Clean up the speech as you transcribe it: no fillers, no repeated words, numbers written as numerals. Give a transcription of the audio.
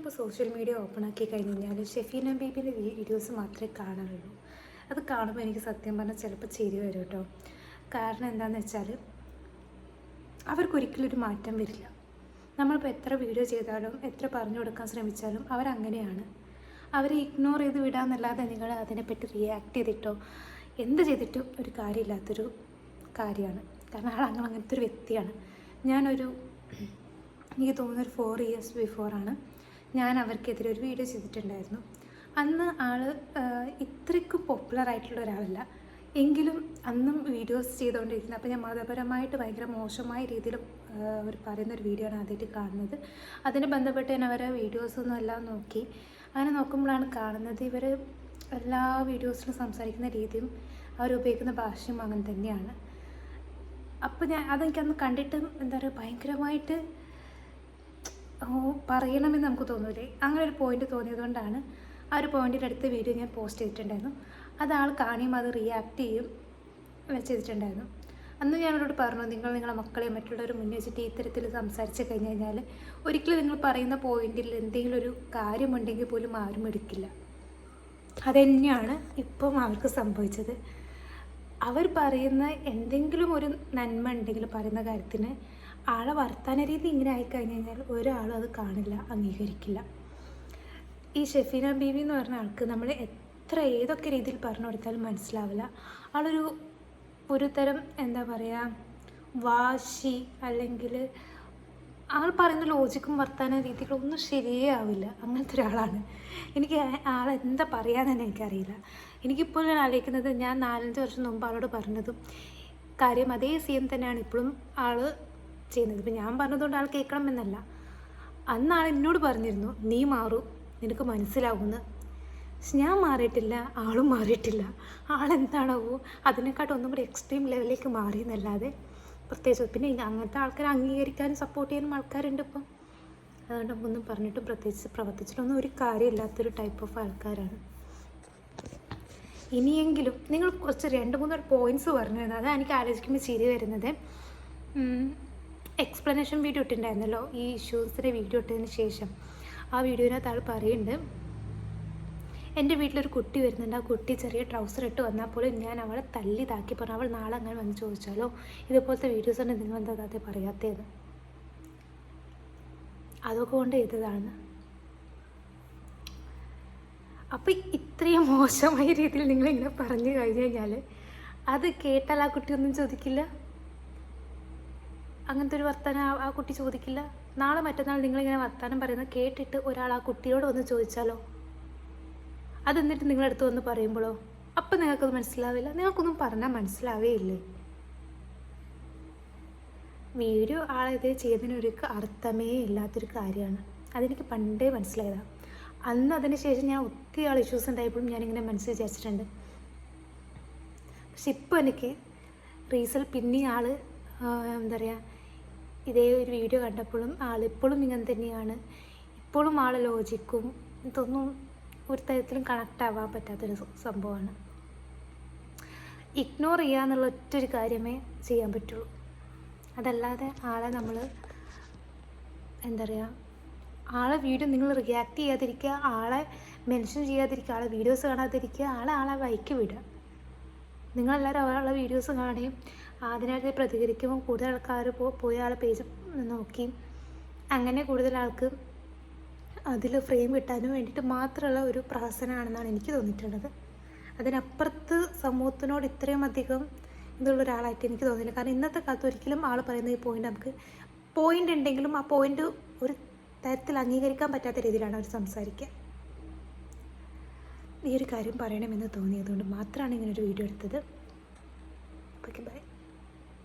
നമ്മളിപ്പോൾ social media open ആക്കി കഴിഞ്ഞ് കഴിഞ്ഞാൽ ഷെഫീന ബീബിൻ്റെ വീഡിയോസ് മാത്രമേ കാണാറുള്ളൂ. അത് കാണുമ്പോൾ എനിക്ക് സത്യം പറഞ്ഞാൽ ചിലപ്പോൾ ചിരി വരും കേട്ടോ. കാരണം എന്താണെന്ന് വെച്ചാൽ അവർക്കൊരിക്കലും ഒരു മാറ്റം വരില്ല. നമ്മളിപ്പോൾ എത്ര വീഡിയോ ചെയ്താലും എത്ര പറഞ്ഞു കൊടുക്കാൻ ശ്രമിച്ചാലും അവരങ്ങനെയാണ്. അവരെ ഇഗ്നോർ ചെയ്ത് വിടാമെന്നല്ലാതെ നിങ്ങൾ അതിനെപ്പറ്റി റിയാക്ട് ചെയ്തിട്ടോ എന്ത് ചെയ്തിട്ടും ഒരു കാര്യമില്ലാത്തൊരു കാര്യമാണ്. കാരണം അങ്ങനത്തെ ഒരു വ്യക്തിയാണ്. എനിക്ക് തോന്നുന്നൊരു 4 years ബിഫോറാണ് ഞാൻ അവർക്കെതിരെ ഒരു വീഡിയോ ചെയ്തിട്ടുണ്ടായിരുന്നു. അന്ന് ഇത്രയ്ക്കും പോപ്പുലർ ആയിട്ടുള്ള ഒരാളല്ല, എങ്കിലും അന്നും വീഡിയോസ് ചെയ്തുകൊണ്ടിരിക്കുന്നത്. അപ്പോൾ ഞാൻ മതപരമായിട്ട് ഭയങ്കര മോശമായ രീതിയിൽ അവർ പറയുന്നൊരു വീഡിയോ ആണ് ആദ്യമായിട്ട് കാണുന്നത്. അതിന് ബന്ധപ്പെട്ട് ഞാൻ അവരെ വീഡിയോസൊന്നും എല്ലാം നോക്കി. അങ്ങനെ നോക്കുമ്പോഴാണ് കാണുന്നത് ഇവർ എല്ലാ വീഡിയോസിലും സംസാരിക്കുന്ന രീതിയും അവരുപയോഗിക്കുന്ന ഭാഷയും അങ്ങനെ തന്നെയാണ്. അപ്പോൾ അതെനിക്കന്ന് കണ്ടിട്ട് എന്താ പറയുക, ഭയങ്കരമായിട്ട് പറയണമെന്ന് നമുക്ക് തോന്നൂലേ, അങ്ങനെ ഒരു പോയിന്റ് തോന്നിയതുകൊണ്ടാണ് ആ ഒരു പോയിന്റിൻ്റെ അടുത്ത വീഡിയോ ഞാൻ പോസ്റ്റ് ചെയ്തിട്ടുണ്ടായിരുന്നു. അത് ആൾ കാണുമ്പോൾ അത് റിയാക്ട് ചെയ്തിട്ടുണ്ടായിരുന്നു. അന്ന് ഞാനവരോട് പറഞ്ഞു, നിങ്ങളെ മക്കളെയും മറ്റുള്ളവർ മുന്നേ വെച്ചിട്ട് ഇത്തരത്തിൽ സംസാരിച്ച് കഴിഞ്ഞ് കഴിഞ്ഞാൽ ഒരിക്കലും നിങ്ങൾ പറയുന്ന പോയിന്റിൽ എന്തെങ്കിലും ഒരു കാര്യമുണ്ടെങ്കിൽ പോലും ആരും എടുക്കില്ല. അതുതന്നെയാണ് ഇപ്പം അവർക്ക് സംഭവിച്ചത്. അവർ പറയുന്ന എന്തെങ്കിലും ഒരു നന്മ ഉണ്ടെങ്കിൽ പറയുന്ന കാര്യത്തിന് ആളെ വർത്താന രീതി ഇങ്ങനെ ആയിക്കഴിഞ്ഞ് കഴിഞ്ഞാൽ ഒരാളും അത് കാണില്ല, അംഗീകരിക്കില്ല. ഈ ഷെഫീന ബീവി എന്ന് പറഞ്ഞ ആൾക്ക് നമ്മൾ ഏതൊക്കെ രീതിയിൽ പറഞ്ഞു കൊടുത്താലും മനസ്സിലാവില്ല. ഒരു തരം എന്താ പറയുക, വാശി, അല്ലെങ്കിൽ ആൾ പറയുന്ന ലോജിക്കും വർത്താന രീതികളും ഒന്നും ശരിയേ ആവില്ല. അങ്ങനത്തെ ഒരാളാണ്. എനിക്ക് ആളെന്താ പറയാമെന്ന് എനിക്കറിയില്ല. എനിക്കിപ്പോൾ ഞാൻ ആലോചിക്കുന്നത്, ഞാൻ 4-5 വർഷം മുമ്പ് ആളോട് പറഞ്ഞതും കാര്യം അതേ സെയിം തന്നെയാണ് ഇപ്പോഴും ആൾ ചെയ്യുന്നത്. ഇപ്പം ഞാൻ പറഞ്ഞതുകൊണ്ട് ആൾ കേൾക്കണം എന്നല്ല. അന്ന് ആൾ എന്നോട് പറഞ്ഞിരുന്നു, നീ മാറൂ, നിനക്ക് മനസ്സിലാവുമെന്ന്. പക്ഷെ ഞാൻ മാറിയിട്ടില്ല, ആളും മാറിയിട്ടില്ല. ആളെന്താണാവോ അതിനെക്കാട്ടും ഒന്നും കൂടി എക്സ്ട്രീം ലെവലിലേക്ക് മാറിയെന്നല്ലാതെ പ്രത്യേകിച്ച്. പിന്നെ അങ്ങനത്തെ ആൾക്കാരെ അംഗീകരിക്കാനും സപ്പോർട്ട് ചെയ്യാനും ആൾക്കാരുണ്ട് ഇപ്പം. അതുകൊണ്ട് നമുക്കൊന്നും പറഞ്ഞിട്ടും പ്രത്യേകിച്ച് പ്രവർത്തിച്ചിട്ടൊന്നും ഒരു കാര്യമില്ലാത്തൊരു ടൈപ്പ് ഓഫ് ആൾക്കാരാണ്. ഇനിയെങ്കിലും നിങ്ങൾ കുറച്ച് 2-3 പോയിൻറ്റ്സ് പറഞ്ഞു തന്നത്, അതാണ് എനിക്ക് ആലോചിക്കുമ്പോൾ ചിരി വരുന്നത്. എക്സ്പ്ലനേഷൻ വീഡിയോ ഇട്ടിട്ടുണ്ടായിരുന്നല്ലോ, ഈ ഇഷ്യൂസിൻ്റെ വീഡിയോ ഇട്ടതിന് ശേഷം ആ വീഡിയോയിനകത്ത് ആൾ പറയുന്നുണ്ട്, എൻ്റെ വീട്ടിലൊരു കുട്ടി വരുന്നുണ്ട്, ആ കുട്ടി ചെറിയ ട്രൗസർ ഇട്ട് വന്നാൽ പോലും ഞാൻ അവളെ തല്ലിതാക്കി പറഞ്ഞു. അവൾ നാളെ അങ്ങനെ വന്ന് ചോദിച്ചാലോ ഇതുപോലത്തെ വീഡിയോസ് തന്നെ നിങ്ങളെന്താ അതെ പറയാത്തത്, അതൊക്കെ കൊണ്ട് ചെയ്തതാണ്. അപ്പോൾ ഇത്രയും മോശമായ രീതിയിൽ നിങ്ങളിങ്ങനെ പറഞ്ഞു കഴിഞ്ഞ് കഴിഞ്ഞാൽ അത് കേട്ടാൽ ആ കുട്ടി ഒന്നും ചോദിക്കില്ല, അങ്ങനത്തെ ഒരു വർത്തമാനം ആ കുട്ടി ചോദിക്കില്ല. നാളെ മറ്റന്നാൾ നിങ്ങളിങ്ങനെ വർത്തമാനം പറയുന്നത് കേട്ടിട്ട് ഒരാൾ ആ കുട്ടിയോട് വന്ന് ചോദിച്ചാലോ, അതെന്നിട്ട് നിങ്ങളടുത്ത് വന്ന് പറയുമ്പോഴോ അപ്പം നിങ്ങൾക്കത് മനസ്സിലാവില്ല. നിങ്ങൾക്കൊന്നും പറഞ്ഞാൽ മനസ്സിലാവേ ഇല്ലേ. വീഡിയോ ആളെത് ചെയ്തതിനൊരു അർത്ഥമേ ഇല്ലാത്തൊരു കാര്യമാണ്. അതെനിക്ക് പണ്ടേ മനസ്സിലായതാണ്. അന്ന് അതിന് ശേഷം ഞാൻ ഒത്തിരി ഇഷ്യൂസ് ഉണ്ടായപ്പോഴും ഞാനിങ്ങനെ മനസ്സിൽ വിചാരിച്ചിട്ടുണ്ട്. പക്ഷെ ഇപ്പോൾ എനിക്ക് പിന്നെ എന്താ പറയുക, ഇതേ ഒരു വീഡിയോ കണ്ടപ്പോഴും ആളിപ്പോഴും ഇങ്ങനെ തന്നെയാണ്. ഇപ്പോഴും ലോജിക്കും ഇതൊന്നും ഒരു തരത്തിലും കണക്റ്റ് ആവാൻ പറ്റാത്തൊരു സംഭവമാണ്. ഇഗ്നോർ ചെയ്യുക എന്നുള്ള ഒറ്റൊരു കാര്യമേ ചെയ്യാൻ പറ്റുള്ളൂ. അതല്ലാതെ നമ്മൾ എന്താ പറയുക, വീഡിയോ നിങ്ങൾ റിയാക്ട് ചെയ്യാതിരിക്കുക, മെൻഷൻ ചെയ്യാതിരിക്കുക, വീഡിയോസ് കാണാതിരിക്കുക, ആളെ വഴിക്ക് വിടുക. നിങ്ങളെല്ലാവരും വീഡിയോസ് കാണുകയും അതിനായിട്ട് പ്രതികരിക്കുമ്പോൾ കൂടുതൽ ആൾക്കാർ പോയി പേജ് നോക്കി അങ്ങനെ കൂടുതൽ ആൾക്ക് അതിൽ ഫ്രെയിം കിട്ടാനും വേണ്ടിയിട്ട് മാത്രമുള്ള ഒരു പ്രഹസനമാണെന്നാണ് എനിക്ക് തോന്നിയിട്ടുള്ളത്. അതിനപ്പുറത്ത് സമൂഹത്തിനോട് ഇത്രയും അധികം ഇതുള്ള ഒരാളായിട്ട് എനിക്ക് തോന്നിയില്ല. കാരണം ഇന്നത്തെ കാലത്ത് ഒരിക്കലും പറയുന്ന ഈ പോയിന്റ് നമുക്ക് പോയിന്റ് ഉണ്ടെങ്കിലും ആ പോയിന്റ് ഒരു തരത്തിൽ അംഗീകരിക്കാൻ പറ്റാത്ത രീതിയിലാണ് അവർ സംസാരിക്കുക. ഈ ഒരു കാര്യം പറയണമെന്ന് തോന്നിയതുകൊണ്ട് മാത്രമാണ് ഇങ്ങനൊരു വീഡിയോ എടുത്തത്. Okay, by.